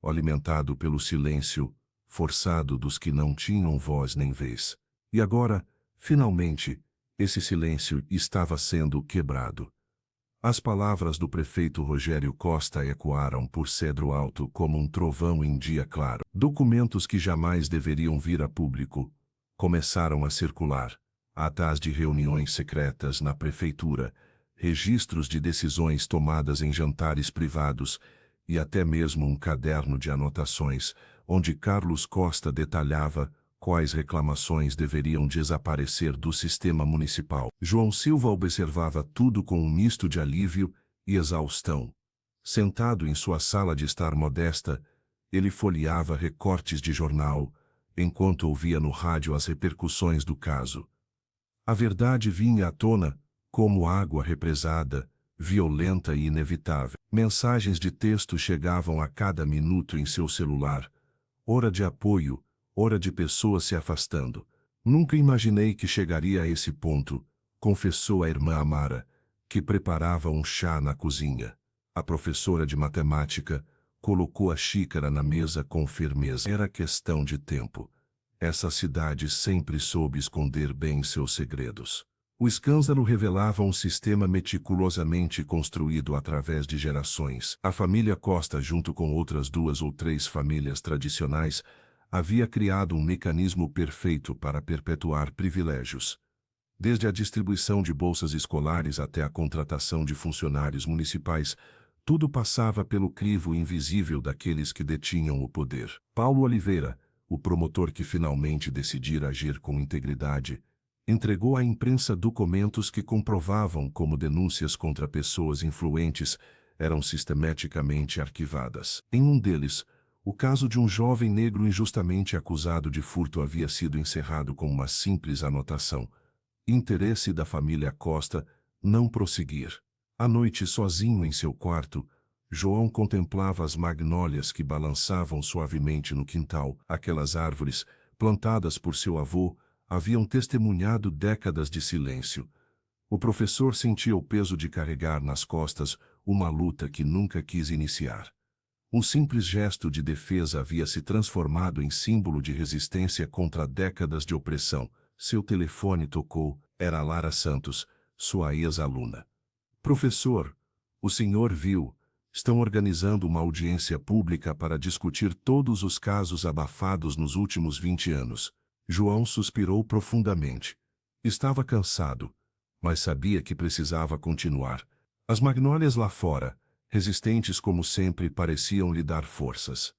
alimentado pelo silêncio forçado dos que não tinham voz nem vez. E agora, finalmente, esse silêncio estava sendo quebrado. As palavras do prefeito Rogério Costa ecoaram por Cedro Alto como um trovão em dia claro. Documentos que jamais deveriam vir a público começaram a circular. Atas de reuniões secretas na prefeitura, registros de decisões tomadas em jantares privados e até mesmo um caderno de anotações, onde Carlos Costa detalhava quais reclamações deveriam desaparecer do sistema municipal. João Silva observava tudo com um misto de alívio e exaustão. Sentado em sua sala de estar modesta, ele folheava recortes de jornal, enquanto ouvia no rádio as repercussões do caso. A verdade vinha à tona, como água represada, violenta e inevitável. Mensagens de texto chegavam a cada minuto em seu celular, ora de apoio, ora de pessoas se afastando. Nunca imaginei que chegaria a esse ponto, confessou a irmã Amara, que preparava um chá na cozinha. A professora de matemática colocou a xícara na mesa com firmeza. Era questão de tempo. Essa cidade sempre soube esconder bem seus segredos. O escândalo revelava um sistema meticulosamente construído através de gerações. A família Costa, junto com outras 2 ou 3 famílias tradicionais, havia criado um mecanismo perfeito para perpetuar privilégios. Desde a distribuição de bolsas escolares até a contratação de funcionários municipais, tudo passava pelo crivo invisível daqueles que detinham o poder. Paulo Oliveira, o promotor que finalmente decidira agir com integridade, entregou à imprensa documentos que comprovavam como denúncias contra pessoas influentes eram sistematicamente arquivadas. Em um deles, o caso de um jovem negro injustamente acusado de furto havia sido encerrado com uma simples anotação: interesse da família Costa não prosseguir. À noite, sozinho em seu quarto, João contemplava as magnólias que balançavam suavemente no quintal. Aquelas árvores, plantadas por seu avô, haviam testemunhado décadas de silêncio. O professor sentia o peso de carregar nas costas uma luta que nunca quis iniciar. Um simples gesto de defesa havia se transformado em símbolo de resistência contra décadas de opressão. Seu telefone tocou. Era Lara Santos, sua ex-aluna. Professor, o senhor viu? Estão organizando uma audiência pública para discutir todos os casos abafados nos últimos 20 anos. João suspirou profundamente. Estava cansado, mas sabia que precisava continuar. As magnólias lá fora, resistentes como sempre, pareciam lhe dar forças.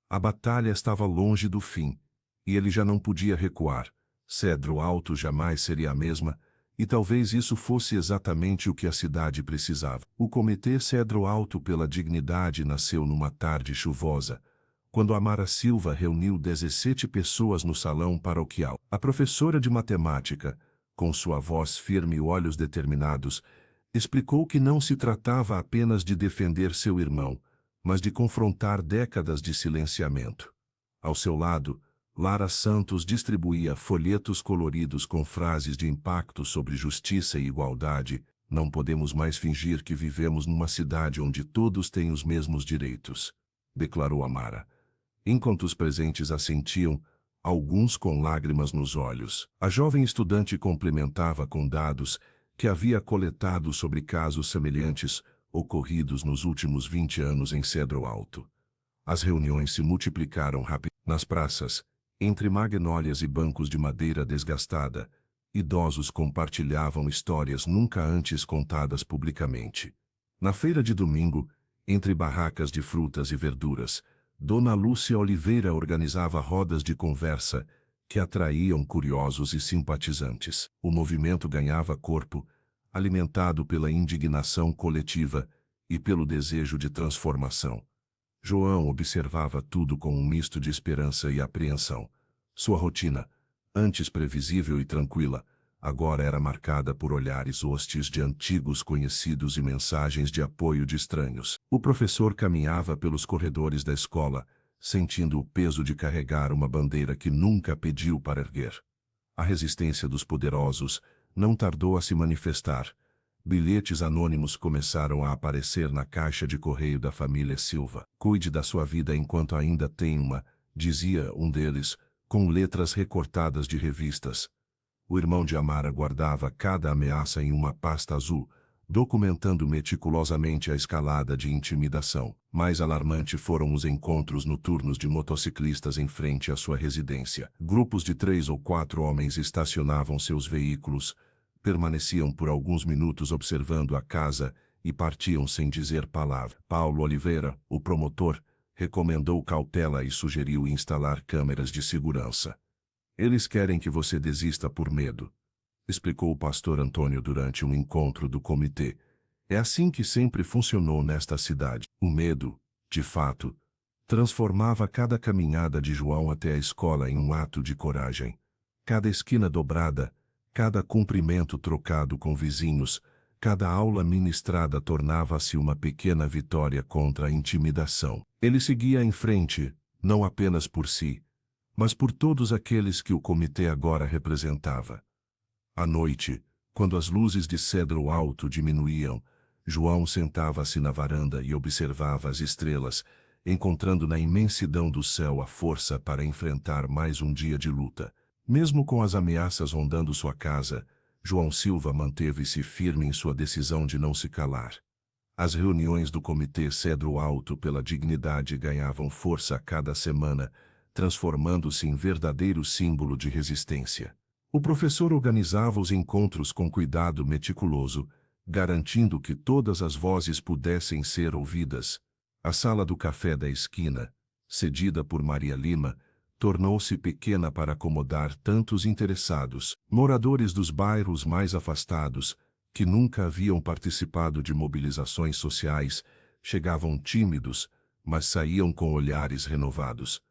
A batalha estava longe do fim, e ele já não podia recuar. Cedro Alto jamais seria a mesma, e talvez isso fosse exatamente o que a cidade precisava. O Comitê Cedro Alto pela Dignidade nasceu numa tarde chuvosa, quando Amara Silva reuniu 17 pessoas no salão paroquial. A professora de matemática, com sua voz firme e olhos determinados, explicou que não se tratava apenas de defender seu irmão, mas de confrontar décadas de silenciamento. Ao seu lado, Lara Santos distribuía folhetos coloridos com frases de impacto sobre justiça e igualdade. Não podemos mais fingir que vivemos numa cidade onde todos têm os mesmos direitos, declarou Amara. Enquanto os presentes assentiam, alguns com lágrimas nos olhos. A jovem estudante complementava com dados que havia coletado sobre casos semelhantes, ocorridos nos últimos 20 anos em Cedro Alto. As reuniões se multiplicaram rapidamente. Nas praças, entre magnólias e bancos de madeira desgastada, idosos compartilhavam histórias nunca antes contadas publicamente. Na feira de domingo, entre barracas de frutas e verduras, Dona Lúcia Oliveira organizava rodas de conversa que atraíam curiosos e simpatizantes. O movimento ganhava corpo, alimentado pela indignação coletiva e pelo desejo de transformação. João observava tudo com um misto de esperança e apreensão. Sua rotina, antes previsível e tranquila, agora era marcada por olhares hostis de antigos conhecidos e mensagens de apoio de estranhos. O professor caminhava pelos corredores da escola, sentindo o peso de carregar uma bandeira que nunca pediu para erguer. A resistência dos poderosos não tardou a se manifestar. Bilhetes anônimos começaram a aparecer na caixa de correio da família Silva. "Cuide da sua vida enquanto ainda tem uma", dizia um deles, com letras recortadas de revistas. O irmão de Amara guardava cada ameaça em uma pasta azul, documentando meticulosamente a escalada de intimidação. Mais alarmante foram os encontros noturnos de motociclistas em frente à sua residência. Grupos de 3 ou 4 homens estacionavam seus veículos, permaneciam por alguns minutos observando a casa e partiam sem dizer palavra. Paulo Oliveira, o promotor, recomendou cautela e sugeriu instalar câmeras de segurança. "Eles querem que você desista por medo", explicou o pastor Antônio durante um encontro do comitê. "É assim que sempre funcionou nesta cidade." O medo, de fato, transformava cada caminhada de João até a escola em um ato de coragem. Cada esquina dobrada, cada cumprimento trocado com vizinhos, cada aula ministrada tornava-se uma pequena vitória contra a intimidação. Ele seguia em frente, não apenas por si, mas por todos aqueles que o comitê agora representava. À noite, quando as luzes de Cedro Alto diminuíam, João sentava-se na varanda e observava as estrelas, encontrando na imensidão do céu a força para enfrentar mais um dia de luta. Mesmo com as ameaças rondando sua casa, João Silva manteve-se firme em sua decisão de não se calar. As reuniões do Comitê Cedro Alto pela Dignidade ganhavam força a cada semana, transformando-se em verdadeiro símbolo de resistência. O professor organizava os encontros com cuidado meticuloso, garantindo que todas as vozes pudessem ser ouvidas. A sala do café da esquina, cedida por Maria Lima, tornou-se pequena para acomodar tantos interessados. Moradores dos bairros mais afastados, que nunca haviam participado de mobilizações sociais, chegavam tímidos, mas saíam com olhares renovados.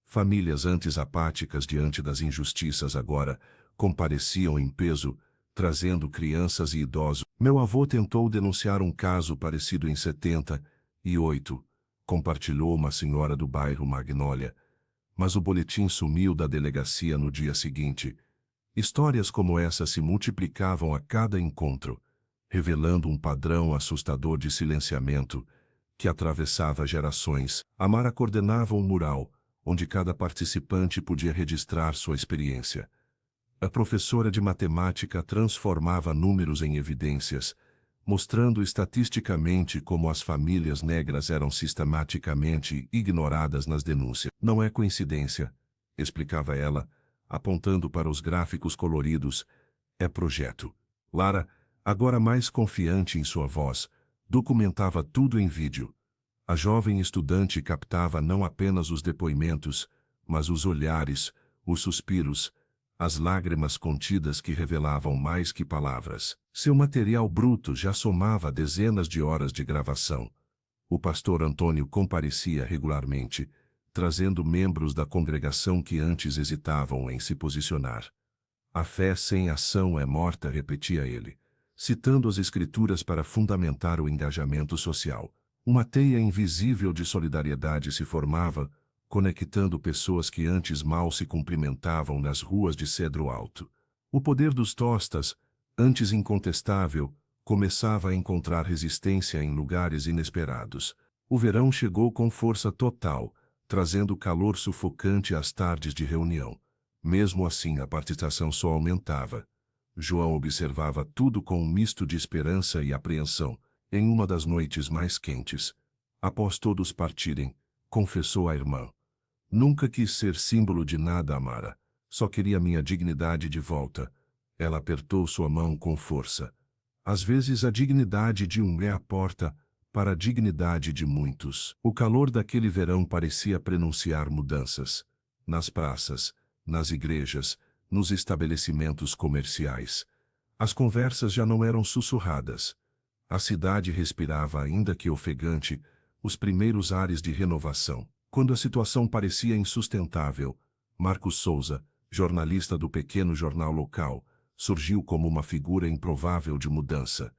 Famílias antes apáticas diante das injustiças agora compareciam em peso, trazendo crianças e idosos. "Meu avô tentou denunciar um caso parecido em 78, compartilhou uma senhora do bairro Magnólia, mas o boletim sumiu da delegacia no dia seguinte." Histórias como essa se multiplicavam a cada encontro, revelando um padrão assustador de silenciamento que atravessava gerações. Amara coordenava um mural, onde cada participante podia registrar sua experiência. A professora de matemática transformava números em evidências, mostrando estatisticamente como as famílias negras eram sistematicamente ignoradas nas denúncias. "Não é coincidência", explicava ela, apontando para os gráficos coloridos, "é projeto." Lara, agora mais confiante em sua voz, documentava tudo em vídeo. A jovem estudante captava não apenas os depoimentos, mas os olhares, os suspiros, as lágrimas contidas que revelavam mais que palavras. Seu material bruto já somava dezenas de horas de gravação. O pastor Antônio comparecia regularmente, trazendo membros da congregação que antes hesitavam em se posicionar. "A fé sem ação é morta", repetia ele, citando as escrituras para fundamentar o engajamento social. Uma teia invisível de solidariedade se formava, conectando pessoas que antes mal se cumprimentavam nas ruas de Cedro Alto. O poder dos tostas, antes incontestável, começava a encontrar resistência em lugares inesperados. O verão chegou com força total, trazendo calor sufocante às tardes de reunião. Mesmo assim, a participação só aumentava. João observava tudo com um misto de esperança e apreensão. em uma das noites mais quentes. Após todos partirem, confessou a irmã. Nunca quis ser símbolo de nada, Amara. Só queria minha dignidade de volta. Ela apertou sua mão com força. Às vezes a dignidade de um é a porta para a dignidade de muitos. O calor daquele verão parecia prenunciar mudanças. Nas praças, nas igrejas, nos estabelecimentos comerciais. As conversas já não eram sussurradas. A cidade respirava, ainda que ofegante, os primeiros ares de renovação. Quando a situação parecia insustentável, Marcos Souza, jornalista do pequeno jornal local, surgiu como uma figura improvável de mudança.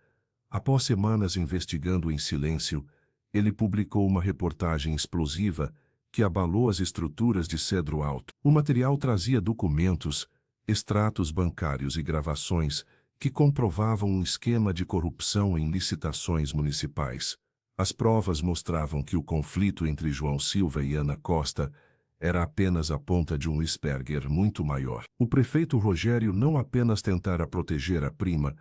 Após semanas investigando em silêncio, ele publicou uma reportagem explosiva que abalou as estruturas de Cedro Alto. O material trazia documentos, extratos bancários e gravações que comprovavam um esquema de corrupção em licitações municipais. As provas mostravam que o conflito entre João Silva e Ana Costa era apenas a ponta de um iceberg muito maior. O prefeito Rogério não apenas tentara proteger a prima,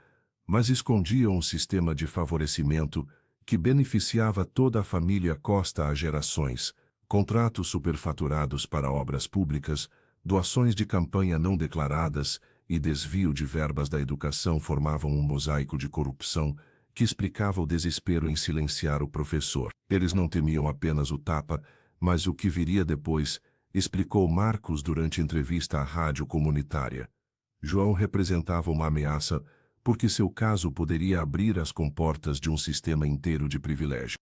mas escondia um sistema de favorecimento que beneficiava toda a família Costa há gerações, contratos superfaturados para obras públicas, doações de campanha não declaradas e desvio de verbas da educação formavam um mosaico de corrupção que explicava o desespero em silenciar o professor. Eles não temiam apenas o tapa, mas o que viria depois, explicou Marcos durante entrevista à rádio comunitária. João representava uma ameaça porque seu caso poderia abrir as comportas de um sistema inteiro de privilégio.